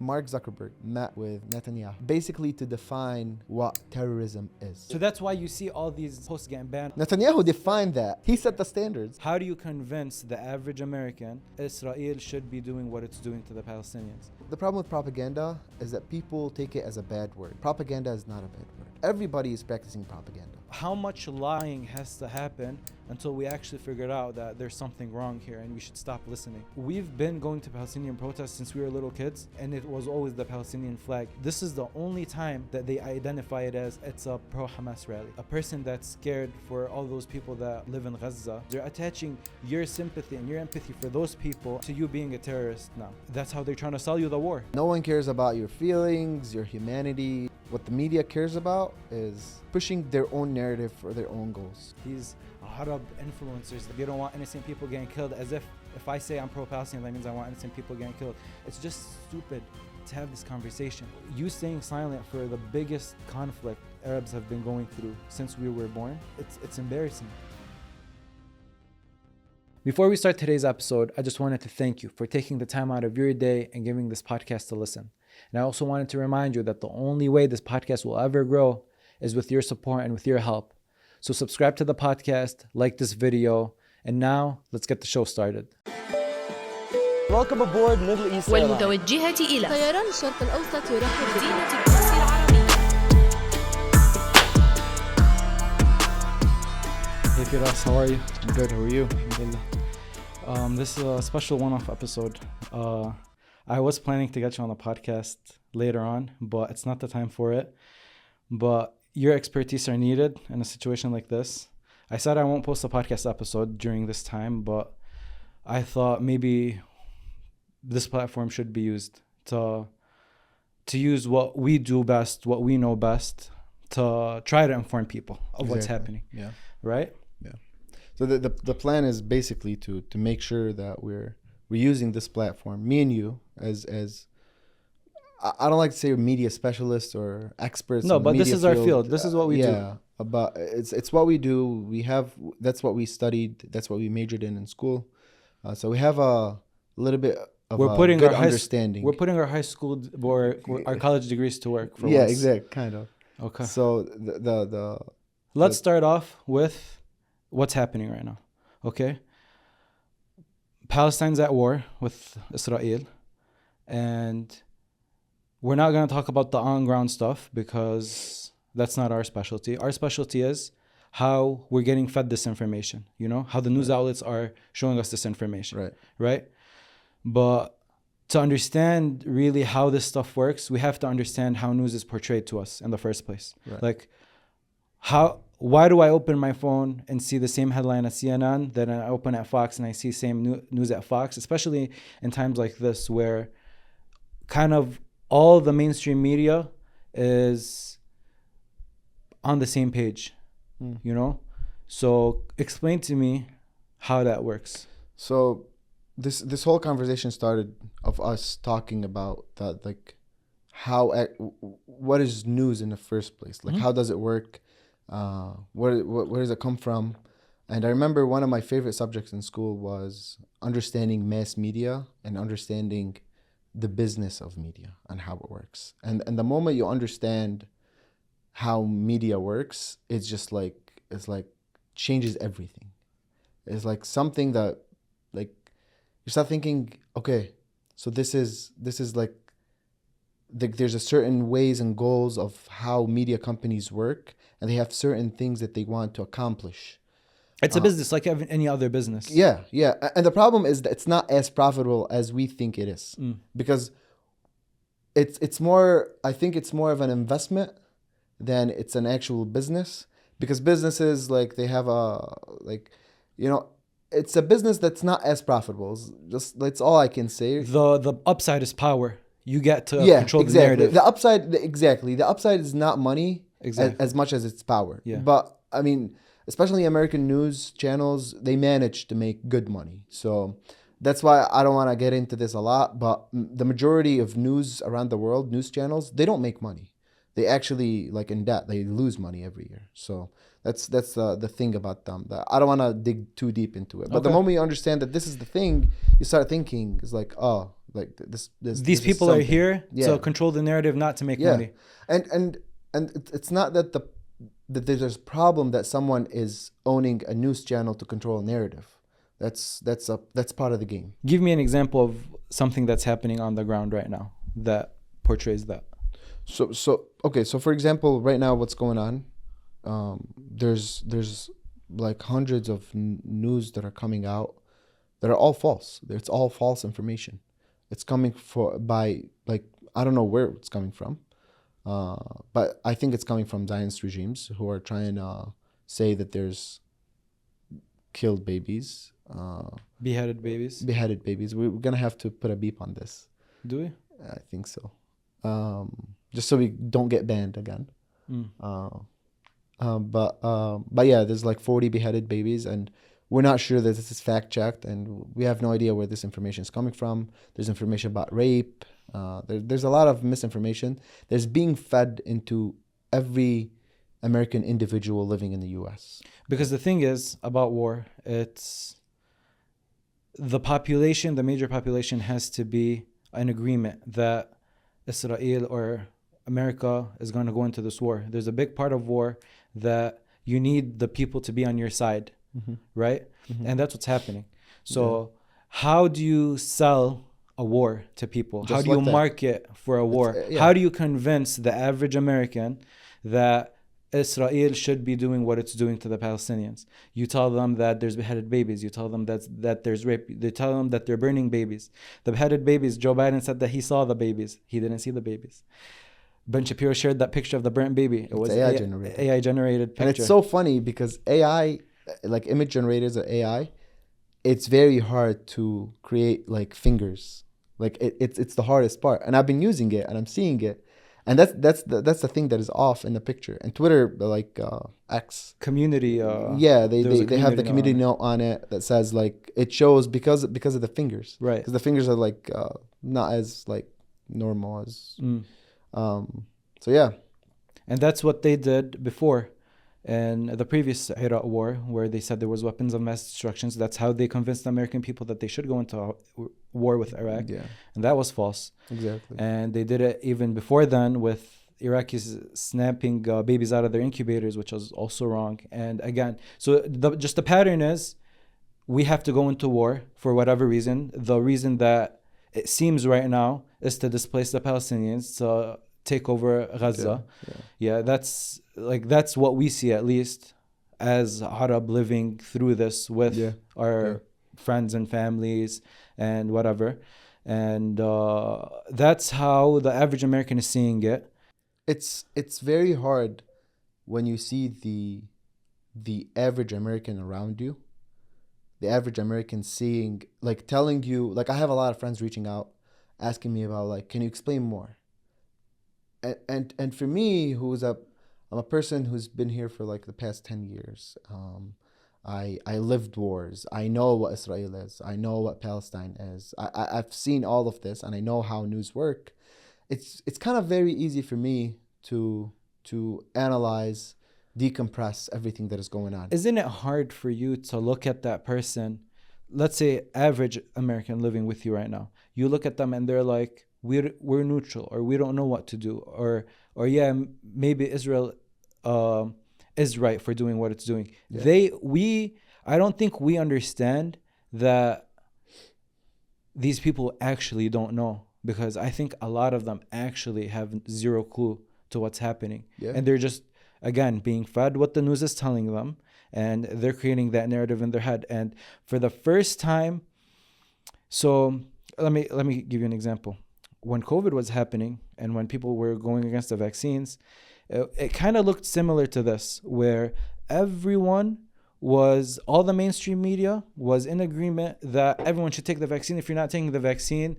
Mark Zuckerberg met with Netanyahu, basically to define what terrorism is. So that's why you see all these posts getting banned. Netanyahu defined that. He set the standards. How do you convince the average American Israel should be doing what it's doing to the Palestinians? The problem with propaganda is that people take it as a bad word. Propaganda is not a bad word. Everybody is practicing propaganda. How much lying has to happen until we actually figured out that there's something wrong here and we should stop listening? We've been going to Palestinian protests since we were little kids, and it was always the Palestinian flag. This is the only time that they identify it as it's a pro-Hamas rally. A person that's scared for all those people that live in Gaza, they're attaching your sympathy and your empathy for those people to you being a terrorist now. That's how they're trying to sell you the war. No one cares about your feelings, your humanity. What the media cares about is pushing their own narrative for their own goals. These Arab influencers, they don't want innocent people getting killed, as if I say I'm pro-Palestinian, that means I want innocent people getting killed. It's just stupid to have this conversation. You staying silent for the biggest conflict Arabs have been going through since we were born, it's embarrassing. Before we start today's episode, I just wanted to thank you for taking the time out of your day and giving this podcast to listen. And I also wanted to remind you that the only way this podcast will ever grow is with your support and with your help. So subscribe to the podcast, like this video, and now let's get the show started. Welcome aboard Middle East Airlines. والمتوجهة إلى طيران الشرق الأوسط يرحب مدينة القدس العربية. Hey Firas, how are you? I'm good, how are you? Alhamdulillah. This is a special one-off episode. I was planning to get you on the podcast later on, but it's not the time for it. But your expertise are needed in a situation like this. I said I won't post a podcast episode during this time, but I thought maybe this platform should be used to use what we do best, what we know best, to try to inform people of what's happening. Yeah. Right? Yeah. So the plan is basically to make sure that we're using this platform, me and you, as I don't like to say media specialists or experts. No, in the but this media is our field. This is what we do. Yeah, but it's what we do. That's what we studied. That's what we majored in school. So we have a little bit of good understanding. We're putting our high school or our college degrees to work. For yeah, once. exactly, kind of. Okay. So Let's start off with what's happening right now. Okay. Palestine's at war with Israel, and we're not going to talk about the on-ground stuff because that's not our specialty. Our specialty is how we're getting fed this information, how the news outlets are showing us this information. Right? But to understand really how this stuff works, we have to understand how news is portrayed to us in the first place. Right. Like, why do I open my phone and see the same headline at CNN, then I open at Fox and I see same news at Fox, especially in times like this where kind of all the mainstream media is on the same page, So explain to me how that works. So this whole conversation started of us talking about that, like what is news in the first place? Like, how does it work? Where does it come from? And I remember one of my favorite subjects in school was understanding mass media and understanding the business of media and how it works. And the moment you understand how media works, it's changes everything. It's like something that, like, you start thinking, okay, so this is like there's a certain ways and goals of how media companies work, and they have certain things that they want to accomplish. It's a business like any other business. Yeah. And the problem is that it's not as profitable as we think it is. Because it's more, I think it's more of an investment than it's an actual business. Because businesses, like, they have it's a business that's not as profitable. That's all I can say. The upside is power. You get to control the narrative. The upside is not money as much as it's power. Yeah. But I mean, especially American news channels, they manage to make good money. So that's why I don't want to get into this a lot. But the majority of news around the world, news channels, they don't make money. They actually, like, in debt. They lose money every year. So that's the thing about them. I don't want to dig too deep into it. But the moment you understand that this is the thing, you start thinking, it's like, oh, Like this These this is people are something. here Yeah. to control the narrative, not to make money. And it's not that that there's a problem that someone is owning a news channel to control a narrative. That's part of the game. Give me an example of something that's happening on the ground right now that portrays that. So for example, right now what's going on? There's like hundreds of news that are coming out that are all false. It's all false information. It's coming by like I don't know where it's coming from, but I think it's coming from Zionist regimes who are trying to say that there's killed babies, Beheaded babies. beheaded babies. We're gonna have to put a beep on this. Do we? I think so, just so we don't get banned again. But yeah, there's like 40 beheaded babies, and we're not sure that this is fact checked, and we have no idea where this information is coming from. There's information about rape. There's a lot of misinformation. There's being fed into every American individual living in the U.S. Because the thing is about war, it's the population, the major population has to be in agreement that Israel or America is going to go into this war. There's a big part of war that you need the people to be on your side, right? And that's what's happening. So how do you sell a war to people? How do you market for a war? How do you convince the average American that Israel should be doing what it's doing to the Palestinians? You tell them that there's beheaded babies. You tell them that there's rape. They tell them that they're burning babies. The beheaded babies, Joe Biden said that he saw the babies. He didn't see the babies. Ben Shapiro shared that picture of the burnt baby. It was AI generated picture. And it's so funny because AI, like image generators or AI, it's very hard to create like fingers. Like it's the hardest part. And I've been using it and I'm seeing it. And that's the thing that is off in the picture. And Twitter, like X community. They have the community note on it that says like it shows because of the fingers. Right. Because the fingers are like not as like normal as. So yeah. And that's what they did before. And the previous Iraq war, where they said there was weapons of mass destruction. So that's how they convinced the American people that they should go into war with Iraq. Yeah. And that was false. Exactly. And they did it even before then with Iraqis snapping babies out of their incubators, which was also wrong. And again, so just the pattern is we have to go into war for whatever reason. The reason that it seems right now is to displace the Palestinians, to take over Gaza. Yeah, that's what we see, at least as Arab living through this with our friends and families and whatever. And that's how the average American is seeing it. It's very hard when you see the average American around you. The average American seeing, like telling you, like I have a lot of friends reaching out, asking me about like, can you explain more? And for me, I'm a person who's been here for like the past 10 years. I lived wars. I know what Israel is. I know what Palestine is. I've seen all of this, and I know how news work. It's kind of very easy for me to analyze, decompress everything that is going on. Isn't it hard for you to look at that person, let's say average American living with you right now? You look at them and they're like, we're neutral, or we don't know what to do, or yeah, maybe Israel is right for doing what it's doing. I don't think we understand that these people actually don't know, because I think a lot of them actually have zero clue to what's happening. And they're just, again, being fed what the news is telling them, and they're creating that narrative in their head. And for the first time, so let me give you an example. When COVID was happening and when people were going against the vaccines, it kind of looked similar to this, where all the mainstream media was in agreement that everyone should take the vaccine. If you're not taking the vaccine,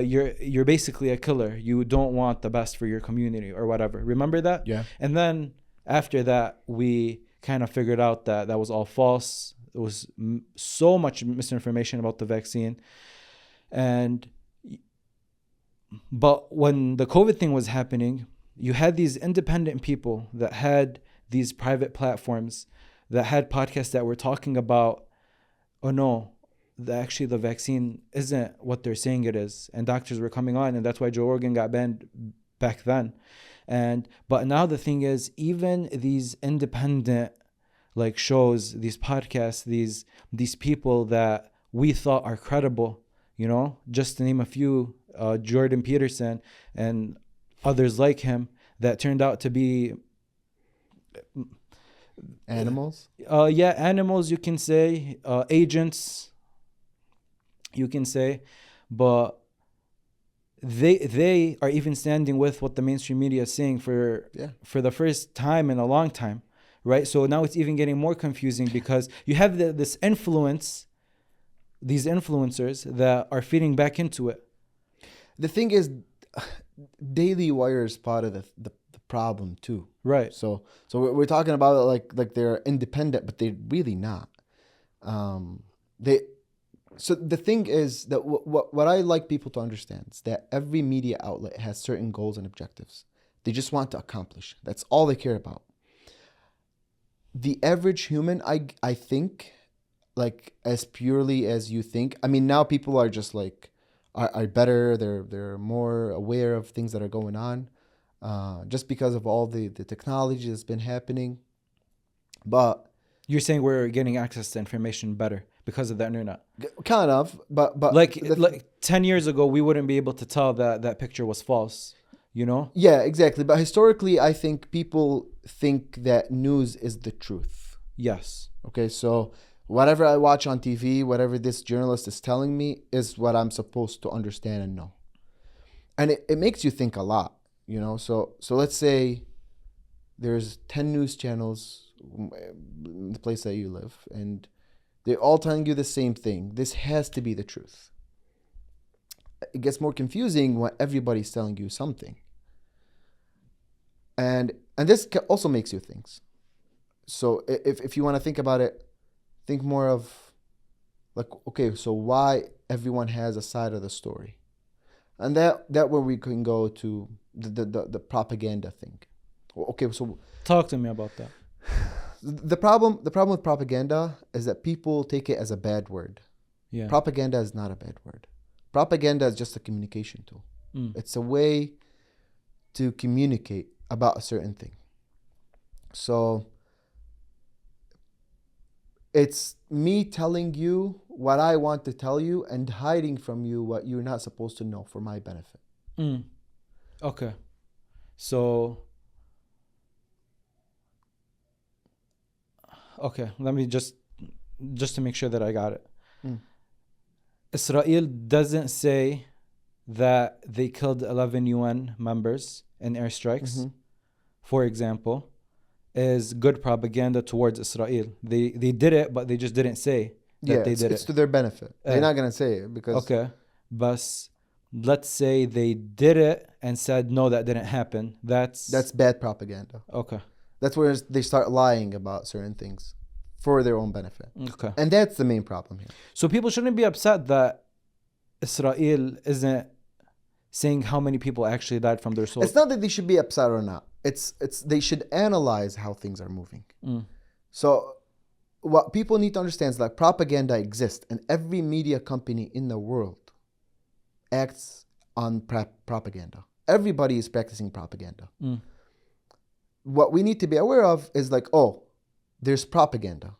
you're basically a killer. You don't want the best for your community or whatever. Remember that? Yeah. And then after that, we kind of figured out that was all false. There was so much misinformation about the vaccine. But when the COVID thing was happening, you had these independent people that had these private platforms, that had podcasts that were talking about, oh no, actually the vaccine isn't what they're saying it is, and doctors were coming on, and that's why Joe Rogan got banned back then. But now the thing is, even these independent like shows, these podcasts, these people that we thought are credible, just to name a few, Jordan Peterson and others like him, that turned out to be Animals. Animals, you can say, agents, you can say, but they are even standing with what the mainstream media is saying for the first time in a long time, right? So now it's even getting more confusing because you have this influence, these influencers that are feeding back into it. The thing is, Daily Wire is part of the problem too, right? So we're talking about it like they're independent, but they're really not. So the thing is that what I like people to understand is that every media outlet has certain goals and objectives they just want to accomplish. That's all they care about. The average human, I think, like as purely as you think. I mean, now people are just like are better. They're more aware of things that are going on, just because of all the technology that's been happening. But you're saying we're getting access to information better because of the internet, kind of. But like 10 years ago, we wouldn't be able to tell that picture was false. Yeah, exactly. But historically, I think people think that news is the truth. Yes. Okay, so whatever I watch on TV, whatever this journalist is telling me is what I'm supposed to understand and know. And it makes you think a lot, So let's say there's 10 news channels in the place that you live, and they're all telling you the same thing. This has to be the truth. It gets more confusing when everybody's telling you something. And this also makes you think. So if you want to think about it, think more of like, okay, so why everyone has a side of the story? And that where we can go to the propaganda thing. Okay, so talk to me about that. The problem with propaganda is that people take it as a bad word. Yeah. Propaganda is not a bad word. Propaganda is just a communication tool. It's a way to communicate about a certain thing. So it's me telling you what I want to tell you and hiding from you what you're not supposed to know for my benefit. Okay. So, okay, let me just to make sure that I got it. Israel doesn't say that they killed 11 UN members in airstrikes, for example, is good propaganda towards Israel. They did it, but they just didn't say that they did it. It's to their benefit. They're not going to say it because... Okay, but let's say they did it and said, no, that didn't happen. That's bad propaganda. Okay. That's where they start lying about certain things for their own benefit. Okay. And that's the main problem here. So people shouldn't be upset that Israel isn't saying how many people actually died from their soldiers. It's not that they should be upset or not. It's they should analyze how things are moving. So what people need to understand is that propaganda exists, and every media company in the world acts on propaganda. Everybody is practicing propaganda. What we need to be aware of is like, oh, there's propaganda.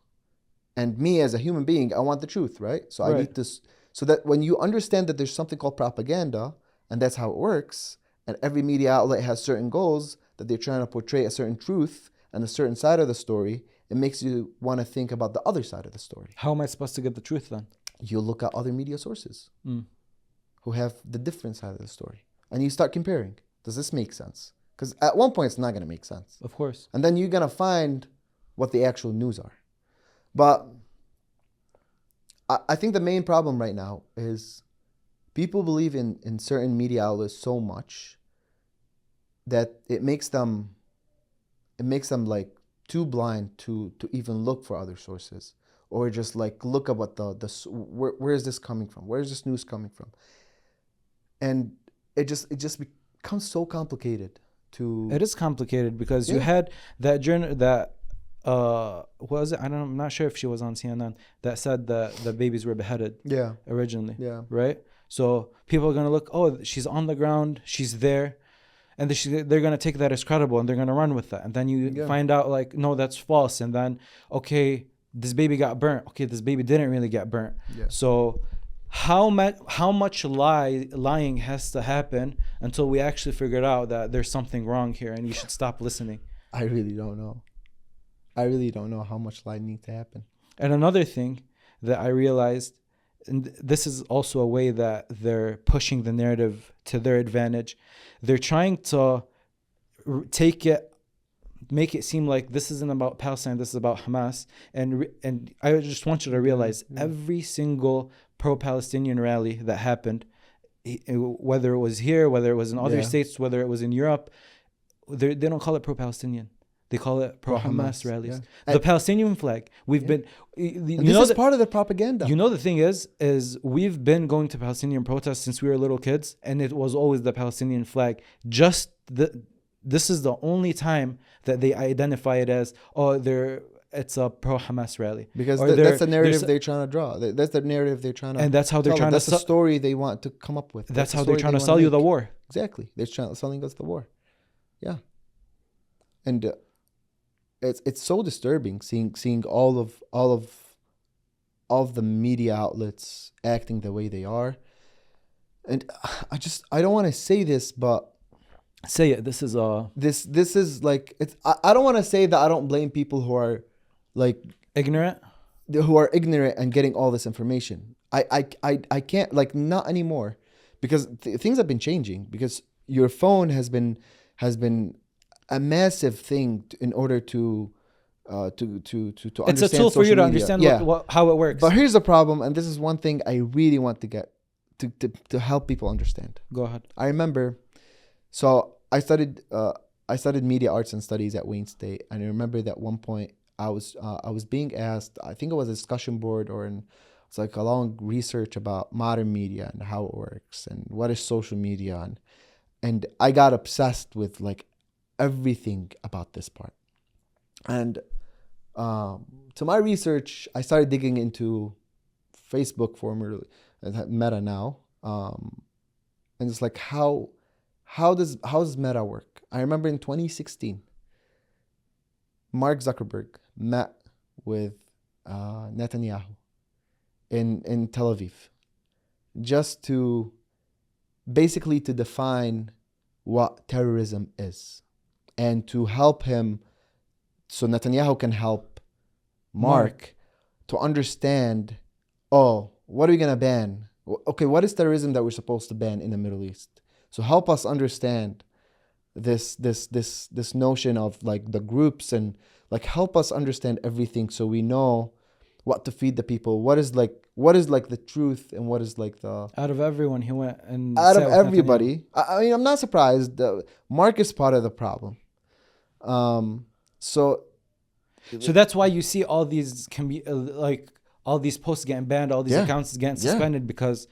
And me as a human being, I want the truth, right? So I need to... So that when you understand that there's something called propaganda, and that's how it works, and every media outlet has certain goals that they're trying to portray a certain truth and a certain side of the story, it makes you want to think about the other side of the story. How am I supposed to get the truth then? You look at other media sources who have the different side of the story. And you start comparing. Does this make sense? Because at one point, it's not going to make sense. Of course. And then you're going to find what the actual news are. But I think the main problem right now is people believe in certain media outlets so much that it makes them like too blind to even look for other sources, or just like look at what where is this coming from? Where is this news coming from? And it just becomes so complicated to... It is complicated because you had that what was it? I'm not sure if she was on CNN that said that the babies were beheaded Yeah. originally. Yeah. Right. So people are gonna look. Oh, she's on the ground. She's there, and they're gonna take that as credible, and they're gonna run with that. And then you find out like, no, that's false. And then okay, this baby got burnt. Okay, this baby didn't really get burnt. Yeah. So how much lying has to happen until we actually figured out that there's something wrong here and you should stop listening? I really don't know. I really don't know how much lie needs to happen. And another thing that I realized, and this is also a way that they're pushing the narrative to their advantage, they're trying to make it seem like this isn't about Palestine, this is about Hamas. And I just want you to realize every single pro-Palestinian rally that happened, whether it was here, whether it was in other states, whether it was in Europe, they don't call it pro-Palestinian. They call it pro-Hamas rallies. The Palestinian flag. We've been... This is part of the propaganda. You know, the thing is we've been going to Palestinian protests since we were little kids, and it was always the Palestinian flag. This is the only time that they identify it as, it's a pro-Hamas rally. Because that's the narrative they're trying to draw. That's the narrative they're trying to... And that's how they're trying to... That's the story they want to come up with. That's how they're trying to sell you the war. Exactly. They're selling us the war. Yeah. And it's so disturbing seeing all of the media outlets acting the way they are. And I don't want to say this, but... Say it. This is like... I don't want to say that I don't blame people who are like ignorant and getting all this information. I can't, like, not anymore, because things have been changing, because your phone has been a massive thing in order to understand. It's a tool for you to understand how it works. But here's the problem, and this is one thing I really want to get to help people understand. Go ahead. I remember, so I studied media arts and studies at Wayne State, and I remember that one point I was being asked, I think it was a discussion board it's like a long research about modern media and how it works and what is social media, and I got obsessed with like everything about this part. And to my research, I started digging into Facebook, formerly Meta now, and it's like how does Meta work? I remember in 2016, Mark Zuckerberg met with Netanyahu in Tel Aviv, just to basically to define what terrorism is, and to help him, so Netanyahu can help Mark to understand, what are we gonna ban? Okay, what is terrorism that we're supposed to ban in the Middle East? So help us understand this notion of like the groups, and like help us understand everything, so we know what to feed the people. What is like the truth, and what is like the... Out of everyone, he went and... Out of everybody. I mean, I'm not surprised. Mark is part of the problem. So that's why you see all these all these posts getting banned, all these accounts getting suspended, because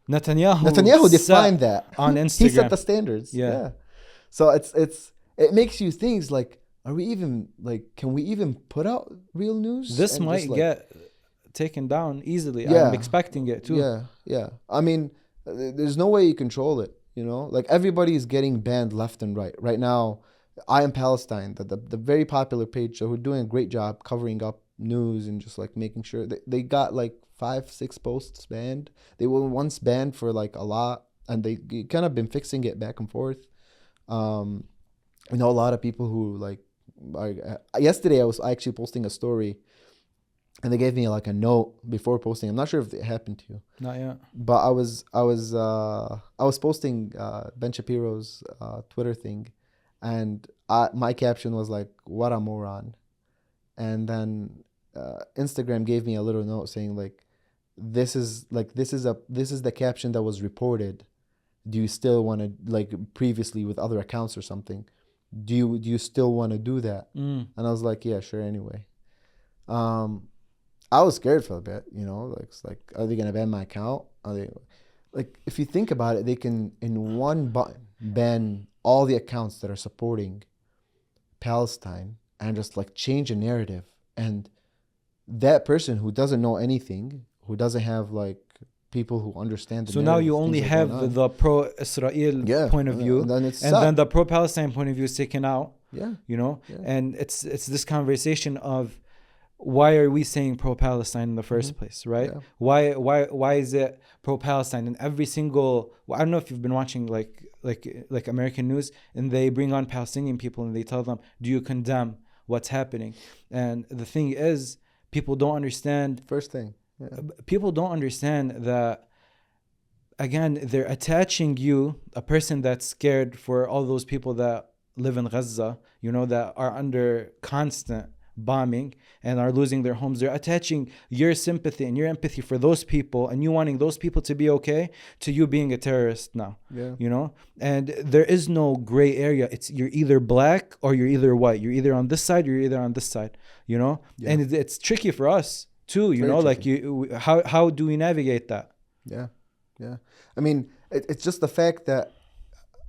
Netanyahu defined that on Instagram. He set the standards. Yeah. So it makes you think like, are we even like, can we even put out real news? This and might get taken down easily. Yeah. I'm expecting it too. Yeah. I mean, there's no way you control it. You know, like everybody is getting banned left and right. Right now, I Am Palestine, the very popular page, so who are doing a great job covering up news and just like making sure they got like 5-6 posts banned. They were once banned for like a lot, and they kind of been fixing it back and forth. I know a lot of people who like, yesterday I was actually posting a story, and they gave me like a note before posting. I'm not sure if it happened to you. Not yet. But I was posting Ben Shapiro's Twitter thing, and my caption was like, "What a moron," and then Instagram gave me a little note saying like, this is the caption that was reported. Do you still want to, like, previously with other accounts or something? Do you still want to do that? And I was like, yeah, sure. Anyway, I was scared for a bit, you know, like, it's like, are they gonna ban my account? Are they, like, if you think about it, they can in one button ban all the accounts that are supporting Palestine and just like change a narrative. And that person who doesn't know anything, who doesn't have like people who understand the So now narrative, you only things that are have going on. the pro-Israel Yeah, point of view, and then and then the pro-Palestine point of view is taken out. Yeah. You know, Yeah. and it's this conversation of why are we saying pro-Palestine in the first place, right? Yeah. Why is it pro-Palestine? And every single, I don't know if you've been watching like American news, and they bring on Palestinian people and they tell them, do you condemn what's happening? And the thing is, people don't understand. First thing. Yeah. People don't understand that, again, they're attaching you, a person that's scared for all those people that live in Gaza, you know, that are under constant bombing and are losing their homes. They're attaching your sympathy and your empathy for those people and you wanting those people to be okay to you being a terrorist now. Yeah. You know, and there is no gray area. It's you're either black or you're either white. You're either on this side or you're either on this side, you know. Yeah. And it's tricky for us too, you Very know, tricky. like how do we navigate that? Yeah. Yeah. I mean, it's just the fact that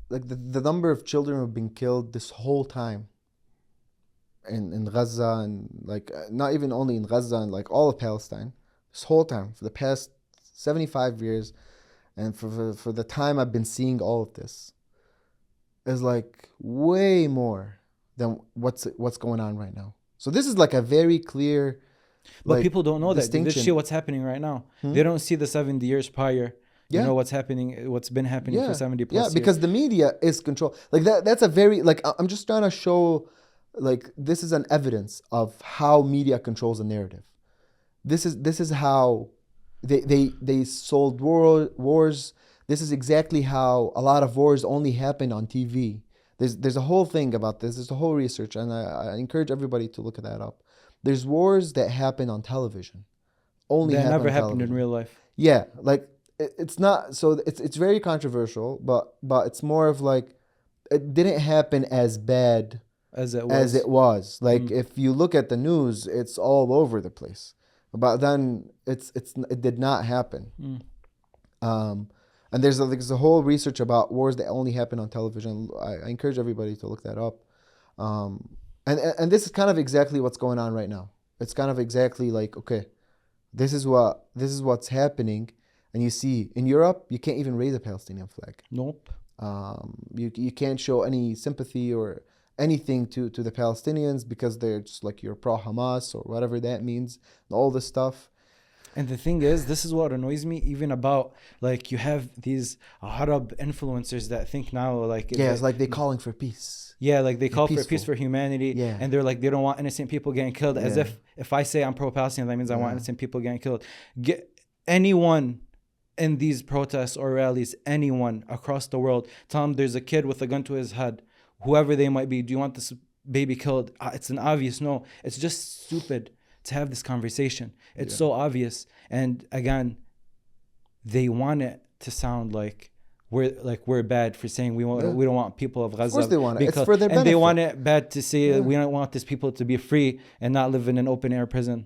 like the number of children who have been killed this whole time in Gaza, and like not even only in Gaza, and like all of Palestine, this whole time for the past 75 years, and for the time I've been seeing all of this, is like way more than what's going on right now. So this is like a very clear, but people don't know that. They distinction. see what's happening right now. They don't see the 70 years prior. You Yeah. know what's happening, what's been happening for 70 plus years. Because the media is control. Like that's a very, like, I'm just trying to show, like, this is an evidence of how media controls a narrative. This is how they sold wars. This is exactly how a lot of wars only happen on TV. There's a whole thing about this. There's a whole research, and I encourage everybody to look that up. There's wars that happen on television. Only that happen never on happened in television. real life. Yeah, like it's not, so it's very controversial, but it's more of like it didn't happen as bad As it was. Like if you look at the news, it's all over the place. But then it did not happen. And there's a whole research about wars that only happen on television. I encourage everybody to look that up. And this is kind of exactly what's going on right now. It's kind of exactly like, okay, this is what's happening. And you see in Europe, you can't even raise a Palestinian flag. Nope. You can't show any sympathy or anything to the Palestinians because they're just like you're pro-Hamas or whatever that means, all this stuff. And the thing is, this is what annoys me even about, like, you have these Arab influencers that think now, like... Yeah, it's like they're calling for peace. Yeah, like they call for peaceful. peace for humanity. Yeah. And they're like, they don't want innocent people getting killed. As if I say I'm pro-Palestinian, that means I want innocent people getting killed. Anyone in these protests or rallies, anyone across the world, tell them there's a kid with a gun to his head, whoever they might be, do you want this baby killed? It's an obvious no. It's just stupid to have this conversation. It's so obvious. And again, they want it to sound like we're bad for saying we don't want people of Gaza. Of course they want it. Because, it's for their benefit. and they want it bad to say we don't want these people to be free and not live in an open air prison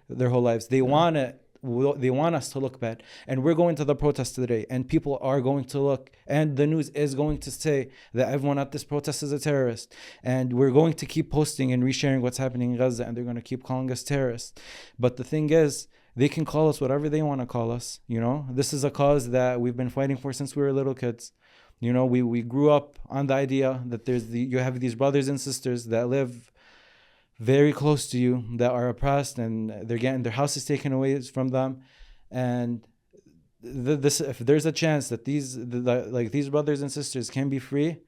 their whole lives. They want it. They want us to look bad. And we're going to the protest today, and people are going to look, and the news is going to say that everyone at this protest is a terrorist. And we're going to keep posting and resharing what's happening in Gaza, and they're going to keep calling us terrorists. But the thing is, they can call us whatever they want to call us. You know, this is a cause that we've been fighting for since we were little kids. You know, we grew up on the idea that you have these brothers and sisters that live very close to you, that are oppressed, and they're getting their houses taken away from them. And this, if there's a chance that these brothers and sisters can be free,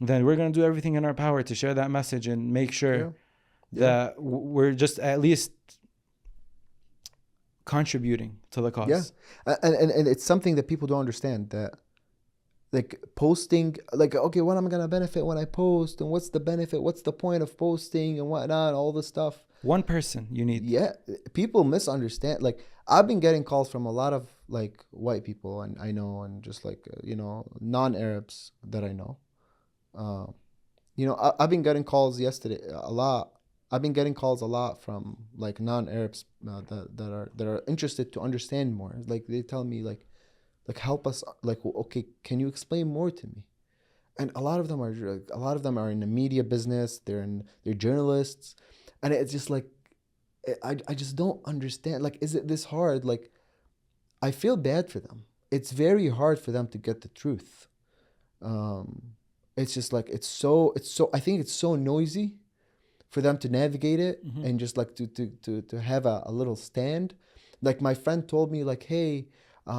then we're going to do everything in our power to share that message and make sure that we're just at least contributing to the cause. Yeah, and it's something that people don't understand, that like posting, like, okay, what am I gonna benefit when I post, and what's the benefit, what's the point of posting and whatnot, all this stuff. One person you need. Yeah, people misunderstand. Like, I've been getting calls from a lot of like white people, and I know, and just like non-Arabs that I know. I've been getting calls yesterday a lot. I've been getting calls a lot from like non-Arabs that are interested to understand more. Like, they tell me like help us, like, okay, can you explain more to me? and a lot of them are in the media business. They're journalists, and it's just like, I just don't understand. Like, is it this hard? Like, I feel bad for them. It's very hard for them to get the truth. It's just like, it's so I think it's so noisy for them to navigate it, and just like to have a little stand. Like, my friend told me, like, hey,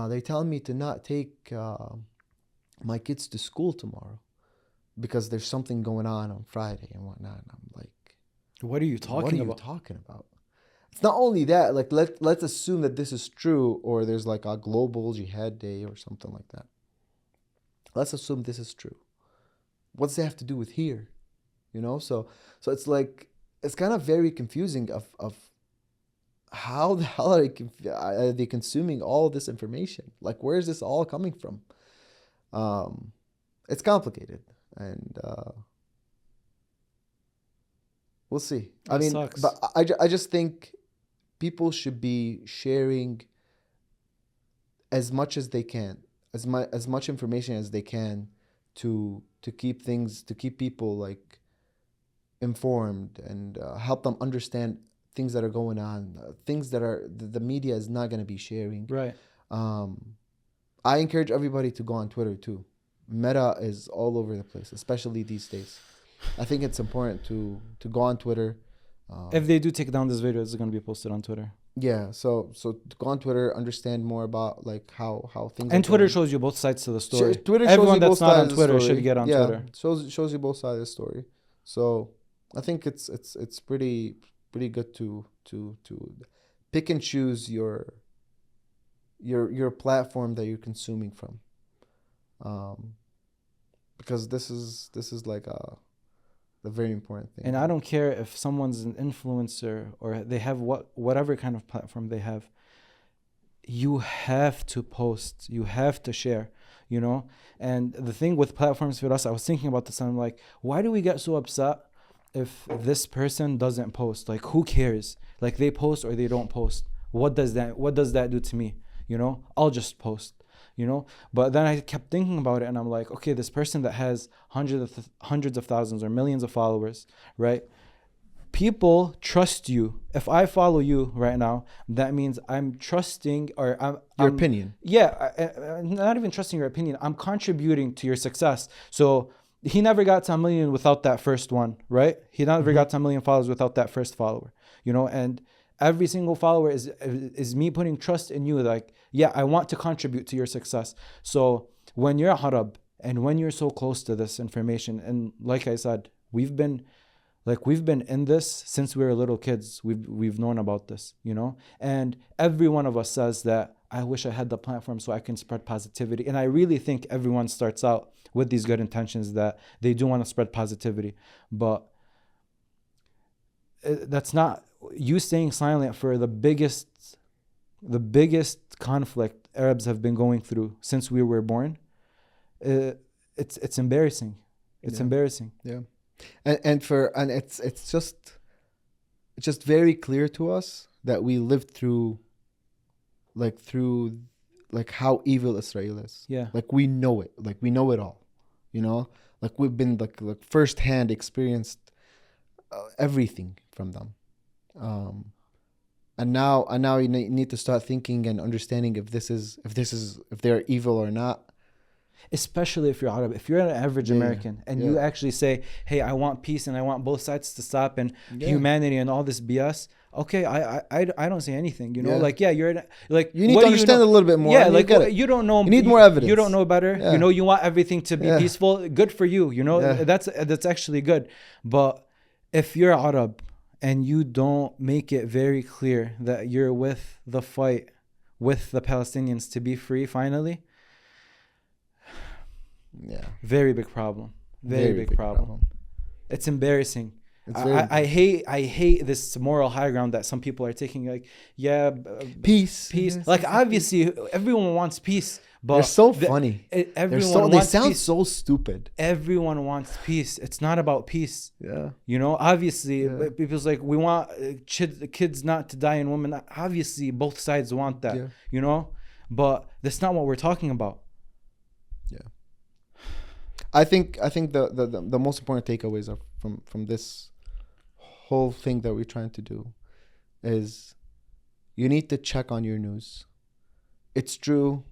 they telling me to not take my kids to school tomorrow because there's something going on Friday and whatnot. And I'm like, What are you talking about? It's not only that, like, let's assume that this is true, or there's like a global jihad day or something like that. Let's assume this is true. What's that have to do with here? You know, so it's like, it's kind of very confusing of how the hell are they consuming all this information? Like, where is this all coming from? It's complicated, and we'll see. I mean, sucks. but I just think people should be sharing as much as they can, as much information as they can, to keep people like informed, and help them understand things that are going on, things that are the media is not going to be sharing. Right. I encourage everybody to go on Twitter too. Meta is all over the place, especially these days. I think it's important to go on Twitter. If they do take down this video, it's going to be posted on Twitter. Yeah, so to go on Twitter, understand more about like how things. And are Twitter going. shows you both sides to the story. Twitter shows Everyone you that's both not sides on of the Twitter story. should get on Yeah, Twitter. shows you both sides of the story. So I think it's pretty good to pick and choose your platform that you're consuming from, because this is like a very important thing. And I don't care if someone's an influencer or they have whatever kind of platform they have. You have to post. You have to share, you know? And the thing with platforms for us, I was thinking about this and I'm like, why do we get so upset if this person doesn't post? Like, who cares? Like, they post or they don't post. What does that do to me? You know, I'll just post, you know? But then I kept thinking about it and I'm like, okay, this person that has hundreds of thousands or millions of followers, right? People trust you. If I follow you right now, that means I'm trusting, or Your opinion. Yeah, I'm not even trusting your opinion. I'm contributing to your success. So he never got to 1 million without that first one, right? He never got to 1 million followers without that first follower, you know? And every single follower is me putting trust in you. Like, yeah, I want to contribute to your success. So when you're a Arab and when you're so close to this information, and like I said, we've been in this since we were little kids. We've known about this, you know? And every one of us says that I wish I had the platform so I can spread positivity. And I really think everyone starts out with these good intentions that they do want to spread positivity. But that's not you staying silent for the biggest conflict Arabs have been going through since we were born. It's embarrassing. It's embarrassing. Yeah. And it's just very clear to us that we lived through how evil Israel is. Yeah. Like, we know it. Like, we know it all. You know? Like, we've been like firsthand experienced everything from them. And now you need to start thinking and understanding if they're evil or not. Especially if you're Arab, if you're an average American and you actually say, hey, I want peace and I want both sides to stop and humanity and all this BS. Okay, I don't say anything, you know, like, you're like, you need to understand a little bit more. Yeah, like, you don't know. You need more evidence. You don't know better. You know, you want everything to be peaceful. Good for you. You know, that's actually good. But if you're Arab and you don't make it very clear that you're with the fight with the Palestinians to be free finally, very big problem. Very big problem. It's embarrassing. I hate this moral high ground that some people are taking. Like, peace. Like, obviously, everyone wants peace, but they're so funny. They sound peace. so stupid. Everyone wants peace. It's not about peace. Yeah. You know, obviously, people's like, we want kids not to die and women. Obviously, both sides want that. Yeah. You know, but that's not what we're talking about. Yeah. I think the most important takeaways are from this whole thing that we're trying to do is you need to check on your news. It's true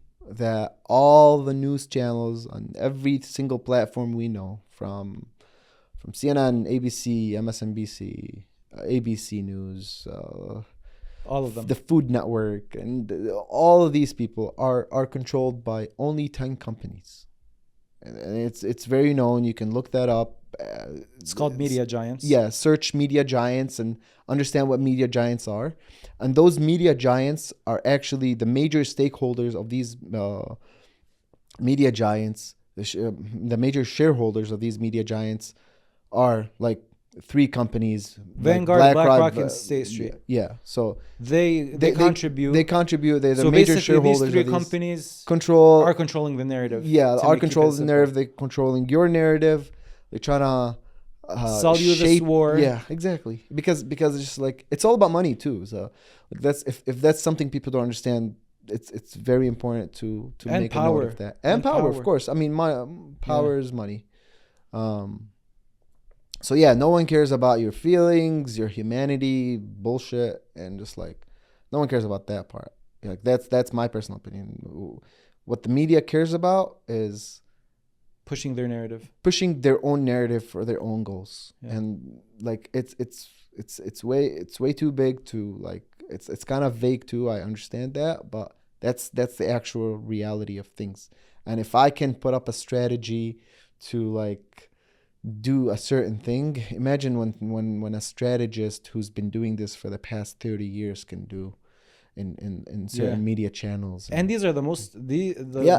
that all the news channels on every single platform we know, from CNN, ABC, MSNBC, ABC News, All of them. the Food Network, and all of these people are controlled by only 10 companies. And it's very known. You can look that up. It's called media giants. Yeah, search media giants and understand what media giants are. And those media giants are actually the major stakeholders of these media giants. The major shareholders of these media giants are like 3 companies: Vanguard, like BlackRock, and State Street. Yeah, so They contribute. They contribute. They're the So major basically, shareholders. these 3 of these companies control are controlling the narrative. Yeah, to are keep it controlling the simple. narrative. They're controlling your narrative. They're trying to Sell you this war. Yeah, exactly. Because it's just like it's all about money too. So like that's if that's something people don't understand, it's very important to And make power. a note of that. And power, of course. I mean, my power is money. So yeah, no one cares about your feelings, your humanity, bullshit, and just like no one cares about that part. Like that's my personal opinion. What the media cares about is Pushing their narrative. pushing their own narrative for their own goals. Yeah. And like it's way too big to like it's kind of vague too. I understand that, but that's the actual reality of things. And if I can put up a strategy to like do a certain thing, imagine when a strategist who's been doing this for the past 30 years can do in certain media channels. And these are the most the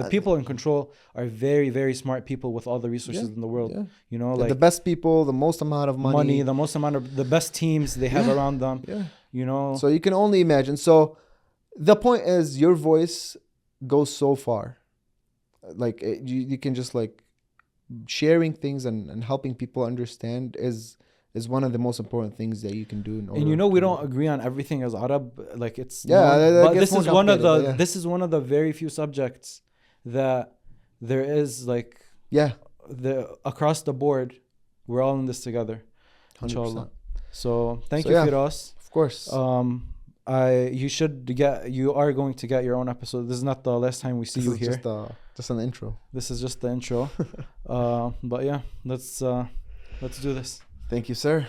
people in control are very, very smart people with all the resources in the world. Yeah. You know, They're like the best people, the most amount of money. the most amount of the best teams they have around them. Yeah. You know. So you can only imagine. So the point is your voice goes so far. Like you can just like sharing things and helping people understand is one of the most important things that you can do. And you know we don't agree on everything as Arab. Like it's that but gets this more is one of the complicated, this is one of the very few subjects that there is like the across the board we're all in this together. 100%. Inshallah. So thank you, Firas. Of course. You are going to get your own episode. This is not the last time we see you here. Just an intro. This is just the intro. But yeah, let's do this. Thank you, sir.